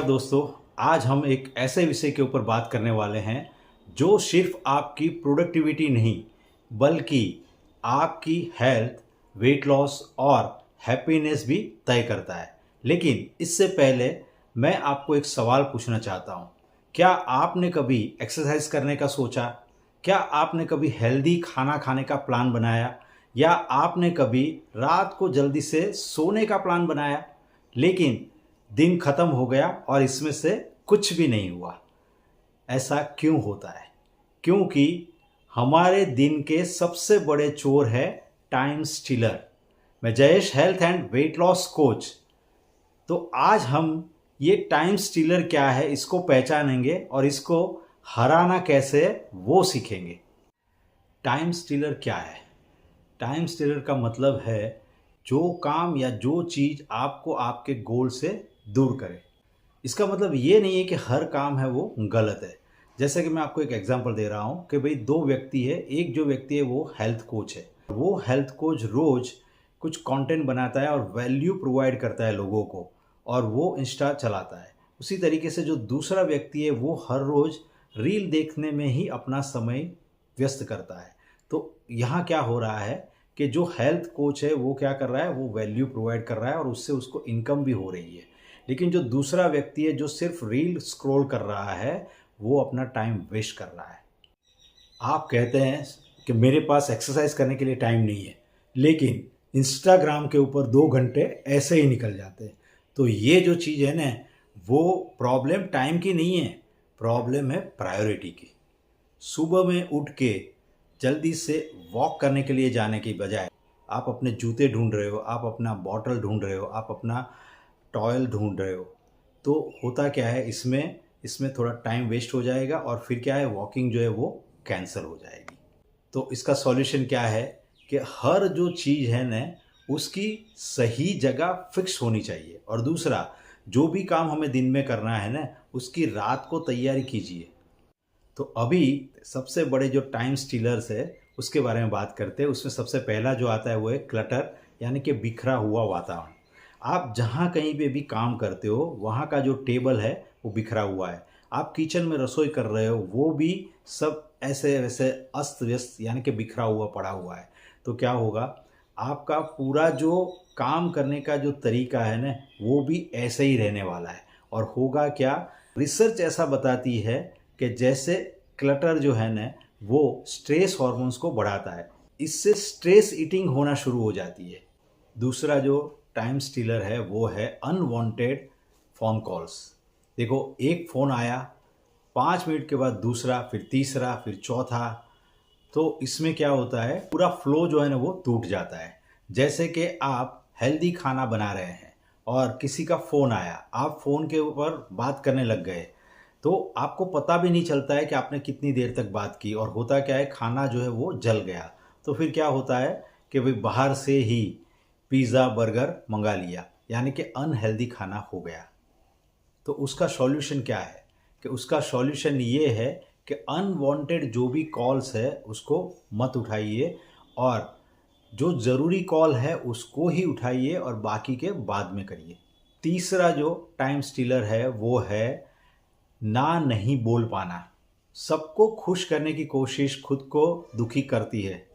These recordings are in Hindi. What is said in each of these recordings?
दोस्तों, आज हम एक ऐसे विषय के ऊपर बात करने वाले हैं जो सिर्फ आपकी प्रोडक्टिविटी नहीं बल्कि आपकी हेल्थ, वेट लॉस और हैप्पीनेस भी तय करता है। लेकिन इससे पहले मैं आपको एक सवाल पूछना चाहता हूँ। क्या आपने कभी एक्सरसाइज करने का सोचा? क्या आपने कभी हेल्दी खाना खाने का प्लान बनाया? या आपने कभी रात को जल्दी से सोने का प्लान बनाया लेकिन दिन खत्म हो गया और इसमें से कुछ भी नहीं हुआ? ऐसा क्यों होता है? क्योंकि हमारे दिन के सबसे बड़े चोर है टाइम स्टीलर। मैं Jayesh, health and weight loss coach. तो आज हम ये टाइम स्टीलर क्या है इसको पहचानेंगे और इसको हराना कैसे है वो सीखेंगे। टाइम स्टीलर क्या है? टाइम स्टीलर का मतलब है जो काम या जो चीज़ आपको आपके गोल से दूर करे। इसका मतलब ये नहीं है कि हर काम है वो गलत है। जैसे कि मैं आपको एक एग्जांपल दे रहा हूँ कि भाई दो व्यक्ति है। एक जो व्यक्ति है वो हेल्थ कोच है। वो हेल्थ कोच रोज कुछ कंटेंट बनाता है और वैल्यू प्रोवाइड करता है लोगों को, और वो इंस्टा चलाता है। उसी तरीके से जो दूसरा व्यक्ति है वो हर रोज रील देखने में ही अपना समय व्यस्त करता है। तो यहाँ क्या हो रहा है कि जो हेल्थ कोच है वो क्या कर रहा है, वो वैल्यू प्रोवाइड कर रहा है और उससे उसको इनकम भी हो रही है। लेकिन जो दूसरा व्यक्ति है जो सिर्फ रील स्क्रॉल कर रहा है वो अपना टाइम वेस्ट कर रहा है। आप कहते हैं कि मेरे पास एक्सरसाइज करने के लिए टाइम नहीं है, लेकिन इंस्टाग्राम के ऊपर 2 घंटे ऐसे ही निकल जाते हैं। तो ये जो चीज़ है ना, वो प्रॉब्लम टाइम की नहीं है, प्रॉब्लम है प्रायोरिटी की। सुबह में उठ के जल्दी से वॉक करने के लिए जाने की बजाय आप अपने जूते ढूंढ रहे हो, आप अपना बॉटल ढूंढ रहे हो, आप अपना टॉयल ढूंढ रहे हो। तो होता क्या है, इसमें थोड़ा टाइम वेस्ट हो जाएगा और फिर क्या है, वॉकिंग जो है वो कैंसिल हो जाएगी। तो इसका सॉल्यूशन क्या है कि हर जो चीज़ है ना उसकी सही जगह फिक्स होनी चाहिए। और दूसरा, जो भी काम हमें दिन में करना है ना उसकी रात को तैयारी कीजिए। तो अभी सबसे बड़े जो टाइम स्टीलर्स है उसके बारे में बात करते हैं। उसमें सबसे पहला जो आता है वो है क्लटर, यानी कि बिखरा हुआ वातावरण। आप जहाँ कहीं पे भी काम करते हो वहाँ का जो टेबल है वो बिखरा हुआ है। आप किचन में रसोई कर रहे हो वो भी सब ऐसे वैसे अस्त व्यस्त यानी कि बिखरा हुआ पड़ा हुआ है। तो क्या होगा, आपका पूरा जो काम करने का जो तरीका है ना वो भी ऐसे ही रहने वाला है। और होगा क्या, रिसर्च ऐसा बताती है कि जैसे क्लटर जो है ना वो स्ट्रेस हार्मोन्स को बढ़ाता है, इससे स्ट्रेस ईटिंग होना शुरू हो जाती है। दूसरा जो टाइम स्टीलर है वो है अनवांटेड फ़ोन कॉल्स। देखो, एक फ़ोन आया, 5 मिनट के बाद दूसरा, फिर तीसरा, फिर चौथा। तो इसमें क्या होता है, पूरा फ्लो जो है ना वो टूट जाता है। जैसे कि आप हेल्दी खाना बना रहे हैं और किसी का फ़ोन आया, आप फ़ोन के ऊपर बात करने लग गए, तो आपको पता भी नहीं चलता है कि आपने कितनी देर तक बात की। और होता क्या है, खाना जो है वो जल गया। तो फिर क्या होता है कि भाई बाहर से ही पिज़्ज़ा बर्गर मंगा लिया, यानी कि अनहेल्दी खाना हो गया। तो उसका सॉल्यूशन क्या है कि उसका सॉल्यूशन ये है कि अनवांटेड जो भी कॉल्स है उसको मत उठाइए, और जो ज़रूरी कॉल है उसको ही उठाइए और बाकी के बाद में करिए। तीसरा जो टाइम स्टीलर है वो है ना नहीं बोल पाना। सबको खुश करने की कोशिश खुद को दुखी करती है।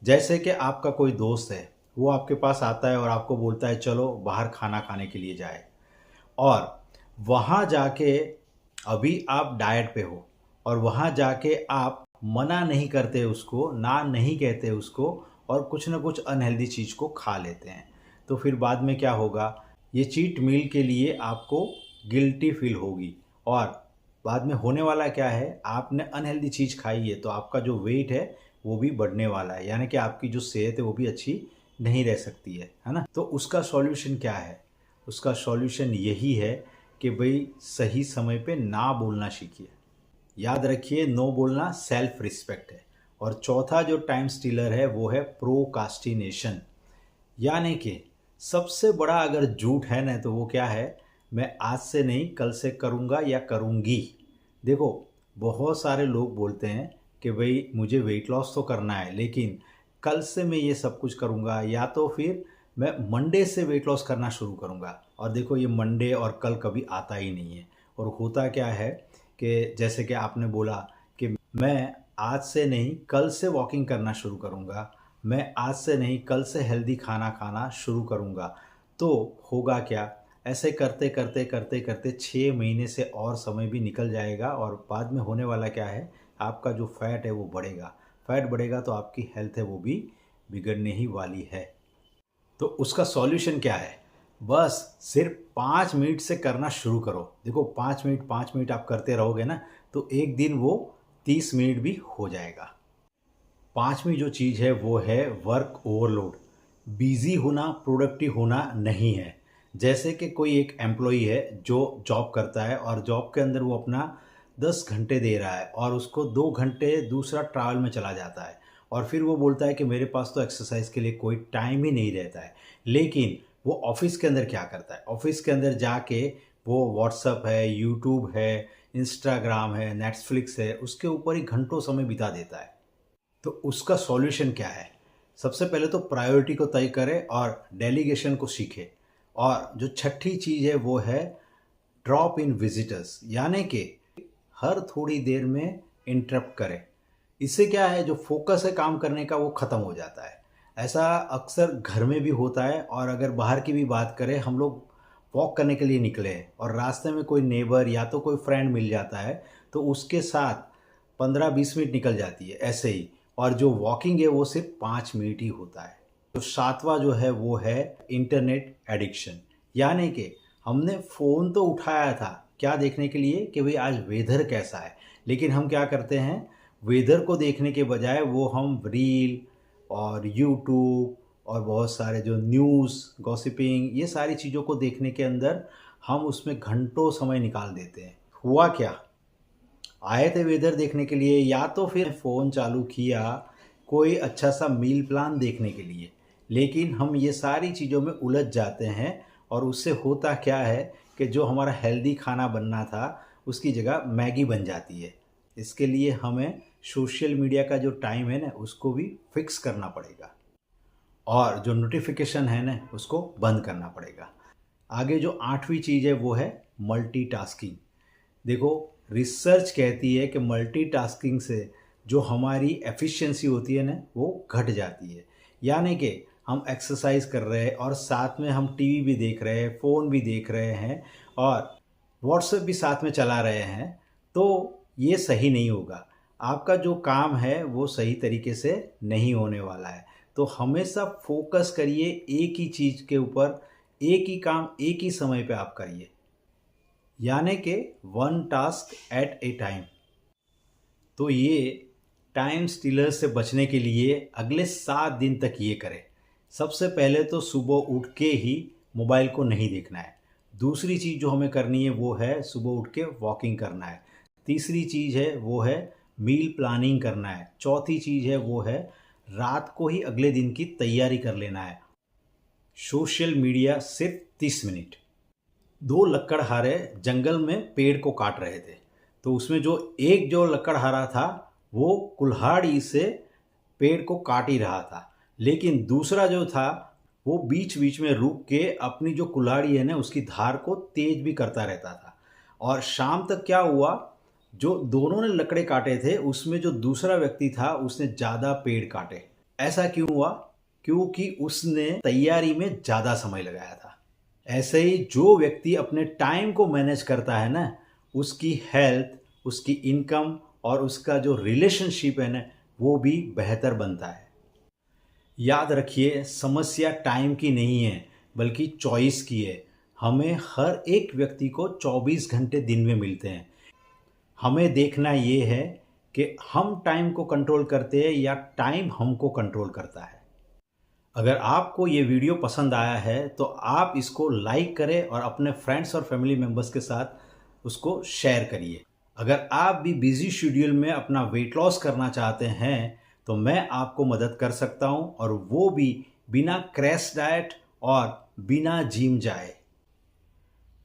जैसे कि आपका कोई दोस्त है, वो आपके पास आता है और आपको बोलता है चलो बाहर खाना खाने के लिए जाए, और वहाँ जाके अभी आप डाइट पे हो और वहाँ जाके आप मना नहीं करते उसको, ना नहीं कहते उसको, और कुछ ना कुछ अनहेल्दी चीज़ को खा लेते हैं। तो फिर बाद में क्या होगा, ये चीट मील के लिए आपको गिल्टी फील होगी, और बाद में होने वाला क्या है, आपने अनहेल्दी चीज़ खाई है तो आपका जो वेट है वो भी बढ़ने वाला है, यानी कि आपकी जो सेहत है वो भी अच्छी नहीं रह सकती है ना। तो उसका सॉल्यूशन क्या है? उसका सॉल्यूशन यही है कि भाई सही समय पे ना बोलना सीखिए। याद रखिए, नो बोलना सेल्फ रिस्पेक्ट है। और चौथा जो टाइम स्टीलर है वो है प्रोकास्टिनेशन, यानी कि सबसे बड़ा अगर झूठ है ना तो वो क्या है, मैं आज से नहीं कल से करूँगा या करूँगी। देखो, बहुत सारे लोग बोलते हैं कि भाई मुझे वेट लॉस तो करना है लेकिन कल से मैं ये सब कुछ करूँगा, या तो फिर मैं मंडे से वेट लॉस करना शुरू करूँगा। और देखो ये मंडे और कल कभी आता ही नहीं है। और होता क्या है कि जैसे कि आपने बोला कि मैं आज से नहीं कल से वॉकिंग करना शुरू करूँगा, मैं आज से नहीं कल से हेल्दी खाना खाना शुरू करूँगा, तो होगा क्या, ऐसे करते करते करते करते 6 महीने से और समय भी निकल जाएगा और बाद में होने वाला क्या है, आपका जो फैट है वो बढ़ेगा। फैट बढ़ेगा तो आपकी हेल्थ है वो भी बिगड़ने ही वाली है। तो उसका सॉल्यूशन क्या है? बस सिर्फ 5 मिनट से करना शुरू करो। देखो 5 मिनट आप करते रहोगे ना, तो एक दिन वो 30 मिनट भी हो जाएगा। पांचवी जो चीज़ है वो है वर्क ओवरलोड। बिजी होना प्रोडक्टिव होना नहीं है। जैसे कि कोई एक एम्प्लॉई है जो जॉब करता है और जॉब के अंदर वो अपना 10 घंटे दे रहा है और उसको 2 घंटे दूसरा ट्रैवल में चला जाता है और फिर वो बोलता है कि मेरे पास तो एक्सरसाइज के लिए कोई टाइम ही नहीं रहता है। लेकिन वो ऑफिस के अंदर क्या करता है, ऑफिस के अंदर जाके वो व्हाट्सअप है, यूट्यूब है, इंस्टाग्राम है, नेटफ्लिक्स है, उसके ऊपर ही घंटों समय बिता देता है। तो उसका सॉल्यूशन क्या है? सबसे पहले तो प्रायोरिटी को तय करें और डेलीगेशन को सीखें। और जो छठी चीज़ है वो है ड्रॉप इन विजिटर्स, यानी कि हर थोड़ी देर में इंटरप्ट करें। इससे क्या है, जो फोकस है काम करने का वो ख़त्म हो जाता है। ऐसा अक्सर घर में भी होता है। और अगर बाहर की भी बात करें, हम लोग वॉक करने के लिए निकले हैं और रास्ते में कोई नेबर या तो कोई फ्रेंड मिल जाता है तो उसके साथ 15-20 मिनट निकल जाती है ऐसे ही। और जो वॉकिंग है वो सिर्फ 5 मिनट ही होता है। तो सातवां जो है वो है इंटरनेट एडिक्शन, यानी कि हमने फ़ोन तो उठाया था क्या देखने के लिए कि भाई आज वेदर कैसा है, लेकिन हम क्या करते हैं, वेदर को देखने के बजाय वो हम रील और यूट्यूब और बहुत सारे जो न्यूज़ गॉसिपिंग ये सारी चीज़ों को देखने के अंदर हम उसमें घंटों समय निकाल देते हैं। हुआ क्या, आए थे वेदर देखने के लिए या तो फिर फ़ोन चालू किया कोई अच्छा सा मील प्लान देखने के लिए, लेकिन हम ये सारी चीज़ों में उलझ जाते हैं और उससे होता क्या है कि जो हमारा हेल्दी खाना बनना था उसकी जगह मैगी बन जाती है। इसके लिए हमें सोशल मीडिया का जो टाइम है ना उसको भी फिक्स करना पड़ेगा और जो नोटिफिकेशन है ना उसको बंद करना पड़ेगा। आगे जो आठवीं चीज़ है वो है मल्टीटास्किंग। देखो रिसर्च कहती है कि मल्टीटास्किंग से जो हमारी एफिशिएंसी होती है ना वो घट जाती है। यानी कि हम एक्सरसाइज कर रहे हैं और साथ में हम टीवी भी देख रहे हैं, फ़ोन भी देख रहे हैं और व्हाट्सएप भी साथ में चला रहे हैं, तो ये सही नहीं होगा। आपका जो काम है वो सही तरीके से नहीं होने वाला है। तो हमेशा फोकस करिए एक ही चीज़ के ऊपर, एक ही काम एक ही समय पे आप करिए, यानी कि one task at A time. तो ये टाइम स्टीलर से बचने के लिए अगले 7 दिन तक ये करें। सबसे पहले तो सुबह उठ के ही मोबाइल को नहीं देखना है। दूसरी चीज़ जो हमें करनी है वो है सुबह उठ के वॉकिंग करना है। तीसरी चीज़ है वो है मील प्लानिंग करना है। चौथी चीज़ है वो है रात को ही अगले दिन की तैयारी कर लेना है। सोशल मीडिया सिर्फ 30 मिनट। 2 लकड़हारे जंगल में पेड़ को काट रहे थे, तो उसमें जो लकड़हारा था वो कुल्हाड़ी से पेड़ को काट ही रहा था, लेकिन दूसरा जो था वो बीच बीच में रुक के अपनी जो कुल्हाड़ी है ना उसकी धार को तेज भी करता रहता था। और शाम तक क्या हुआ, जो दोनों ने लकड़े काटे थे उसमें जो दूसरा व्यक्ति था उसने ज़्यादा पेड़ काटे। ऐसा क्यों हुआ? क्योंकि उसने तैयारी में ज़्यादा समय लगाया था। ऐसे ही जो व्यक्ति अपने टाइम को मैनेज करता है ना उसकी हेल्थ, उसकी इनकम और उसका जो रिलेशनशिप है ना वो भी बेहतर बनता है। याद रखिए समस्या टाइम की नहीं है बल्कि चॉइस की है। हमें हर एक व्यक्ति को 24 घंटे दिन में मिलते हैं। हमें देखना ये है कि हम टाइम को कंट्रोल करते हैं या टाइम हमको कंट्रोल करता है। अगर आपको ये वीडियो पसंद आया है तो आप इसको लाइक करें और अपने फ्रेंड्स और फैमिली मेम्बर्स के साथ उसको शेयर करिए। अगर आप भी बिजी शेड्यूल में अपना वेट लॉस करना चाहते हैं तो मैं आपको मदद कर सकता हूं, और वो भी बिना क्रैश डाइट और बिना जिम जाए।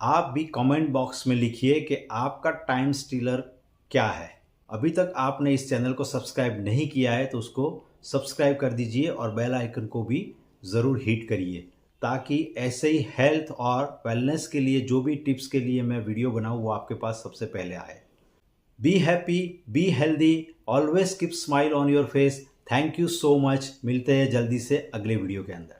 आप भी कमेंट बॉक्स में लिखिए कि आपका टाइम स्टीलर क्या है। अभी तक आपने इस चैनल को सब्सक्राइब नहीं किया है तो उसको सब्सक्राइब कर दीजिए और बेल आइकन को भी ज़रूर हिट करिए। ताकि ऐसे ही हेल्थ और वेलनेस के लिए जो भी टिप्स के लिए मैं वीडियो बनाऊँ वो आपके पास सबसे पहले आए। Be happy, be healthy, always keep smile on your face. Thank you so much. मिलते हैं जल्दी से अगले वीडियो के अंदर।